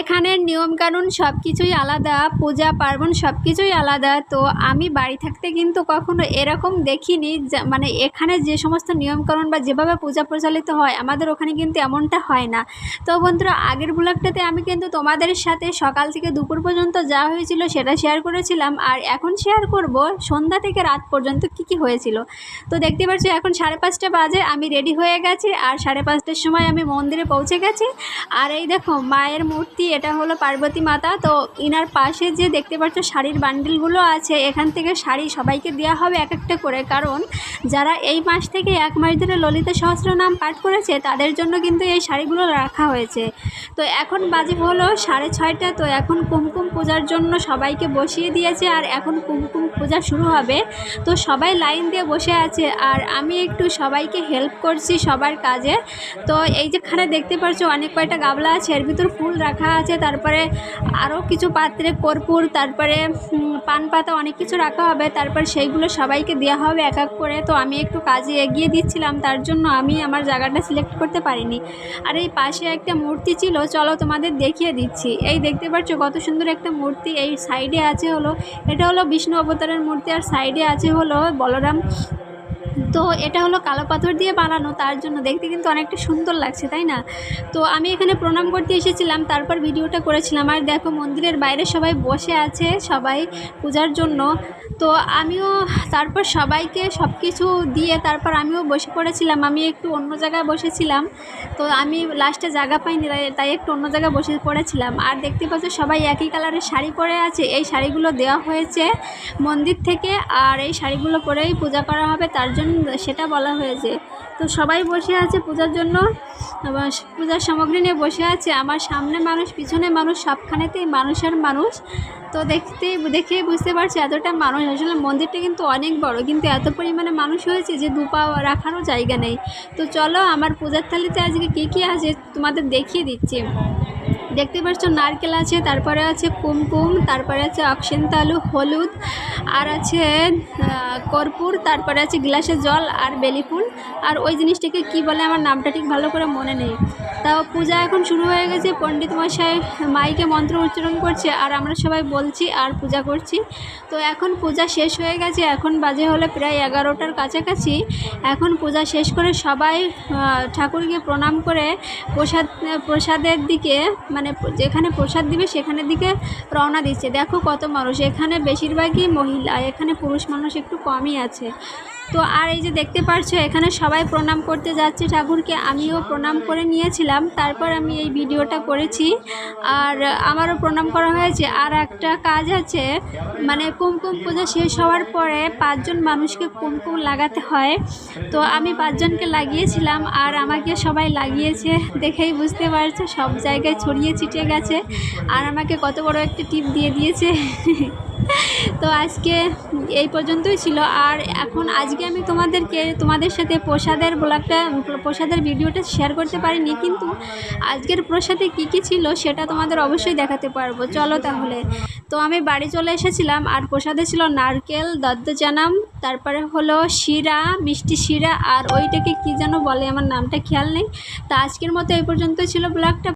এখানের নিয়মকানুন সব কিছুই আলাদা, পূজা পার্বণ সব কিছুই আলাদা। তো আমি বাড়ি থাকতে কিন্তু কখনো এরকম দেখিনি, মানে এখানে যে সমস্ত নিয়মকানুন বা যেভাবে পূজা প্রচলিত হয় আমাদের ওখানে কিন্তু এমনটা হয় না। তো বন্ধুরা, আগের ব্লগটাতে আমি কিন্তু তোমাদের সাথে সকাল থেকে দুপুর পর্যন্ত যা হয়েছিল সেটা শেয়ার করেছিলাম, আর এখন শেয়ার করব সন্ধ্যা থেকে রাত পর্যন্ত কি হয়েছিল। তো দেখতে পাচ্ছ এখন 5:30 বাজে, আমি রেডি হয়ে গেছি, আর 5:30টার সময় আমি মন্দিরে পৌঁছে গেছি। আর এই দেখো মায়ের মূর্তি, এটা হলো পার্বতী মাতা। তো ইনার পাশে যে দেখতে পাচ্ছ শাড়ির বান্ডিলগুলো আছে, এখান থেকে শাড়ি সবাইকে দেওয়া হবে এক একটা করে, কারণ যারা এই মাস থেকে 1 মাস ধরে ললিতা সহস্রনাম পাঠ করেছে তাদের জন্য কিন্তু এই শাড়িগুলো রাখা হয়েছে। তো এখন বাজে হলো 6:30। তো এখন কুমকুম পূজার জন্য সবাইকে বসিয়ে দিয়েছে, আর এখন কুমকুম পূজা শুরু হবে। তো সবাই লাইন দিয়ে বসে আছে, আর আমি একটু সবাইকে হেল্প করছি সবার কাজে। তো এই যেখানে দেখতে পাচ্ছ অনেক কয়টা গামলা আছে, এর ভিতর ফুল রাখা আছে, তারপরে আরও কিছু পাত্রে কর্পূর, তারপরে পান পাতা, অনেক কিছু রাখা হবে, তারপর সেইগুলো সবাইকে দেওয়া হবে এক এক করে। তো আমি একটু কাজে এগিয়ে দিচ্ছিলাম, তার জন্য আমি আমার জায়গাটা সিলেক্ট করতে পারিনি। আর এই পাশে একটা মূর্তি ছিল, চলো তোমাদের দেখিয়ে দিচ্ছি। এই দেখতে পাচ্ছ কত সুন্দর একটা মূর্তি। এই সাইডে আছে হলো, এটা হলো বিষ্ণু অবতারের মূর্তি, আর সাইডে আছে হলো বলরাম। তো এটা হলো কালো পাথর দিয়ে বানানো, তার জন্য দেখতে কিন্তু অনেকটা সুন্দর লাগছে, তাই না? তো আমি এখানে প্রণাম করতে এসেছিলাম, তারপর ভিডিওটা করেছিলাম। আর দেখো মন্দিরের বাইরে সবাই বসে আছে, সবাই পূজার জন্য। তো আমিও তারপর সবাইকে সব কিছু দিয়ে তারপর আমিও বসে পড়েছিলাম। আমি একটু অন্য জায়গায় বসেছিলাম, তো আমি লাস্টে জায়গা পাইনি, তাই একটু অন্য জায়গায় বসে পড়েছিলাম। আর দেখতে পাচ্ছ সবাই একই কালারের শাড়ি পরে আছে, এই শাড়িগুলো দেওয়া হয়েছে মন্দির থেকে, আর এই শাড়িগুলো পরেই পূজা করা হবে, তার জন্য সেটা বলা হয়েছে। তো সবাই বসে আছে পূজার জন্য, পূজার সামগ্রী নিয়ে বসে আছে। আমার সামনে মানুষ, পিছনে মানুষ, সবখানেতেই মানুষের মানুষ। তো দেখেই বুঝতে পারছি এতটা মানুষ। আসলে মন্দিরটা কিন্তু অনেক বড়, কিন্তু এত পরিমাণে মানুষ হয়েছে যে 2 পা রাখারও জায়গা নেই। তো চলো আমার পূজার থালিতে আজকে কী আছে তোমাদের দেখিয়ে দিচ্ছি। দেখতে পাচ্ছ নারকেল আছে, তারপরে আছে কুমকুম, তারপরে আছে অক্ষিন্তালু, হলুদ, আর আছে কর্পূর, তারপরে আছে গ্লাসে জল আর বেলি ফুল। আর ওই জিনিসটাকে কি বলে আমার নামটা ঠিক ভালো করে মনে নেই। তাও পূজা এখন শুরু হয়ে গেছে, পণ্ডিত মশাই মাইকে মন্ত্র উচ্চারণ করছে, আর আমরা সবাই বলছি আর পূজা করছি। তো এখন পূজা শেষ হয়ে গেছে, এখন বাজে হলো প্রায় 11টার কাছাকাছি। এখন পূজা শেষ করে সবাই ঠাকুরকে প্রণাম করে প্রসাদের দিকে, মানে যেখানে প্রসাদ দিবে সেখানের দিকে রওনা দিচ্ছে। দেখো কত মানুষ, এখানে বেশিরভাগই মহিলা, এখানে পুরুষ মানুষ একটু কমই আছে। তো আর এই যে দেখতে পাচ্ছ এখানে সবাই প্রণাম করতে যাচ্ছে ঠাকুরকে, আমিও প্রণাম করে নিয়েছিলাম, তারপর আমি এই ভিডিওটা করেছি। আর আমারও প্রণাম করা হয়েছে। আর একটা কাজ আছে, মানে কুমকুম পূজা শেষ হওয়ার পরে 5 জন মানুষকে কুমকুম লাগাতে হয়। তো আমি 5 জনকে লাগিয়েছিলাম, আর আমাকে সবাই লাগিয়েছে, দেখেই বুঝতে পারছো সব জায়গায় ছড়িয়ে ছিটিয়ে গেছে, আর আমাকে কত বড় একটা টিপ দিয়ে দিয়েছে। তো আজকে এই পর্যন্তই ছিল। আর এখন আজকে আমি তোমাদের সাথে প্রসাদের ভিডিওটা শেয়ার করতে পারিনি, কিন্তু আজকের প্রসাদে কী ছিল সেটা তোমাদের অবশ্যই দেখাতে পারবো। চলো তাহলে। তো আমি বাড়ি চলে এসেছিলাম, আর প্রসাদে ছিল নারকেল, দত্তজানাম, তারপরে হলো শিরা, মিষ্টি শিরা, আর ওইটাকে কী যেন বলে আমার নামটা খেয়াল নেই। তো আজকের মতো এই পর্যন্তই ছিল ব্লগটা।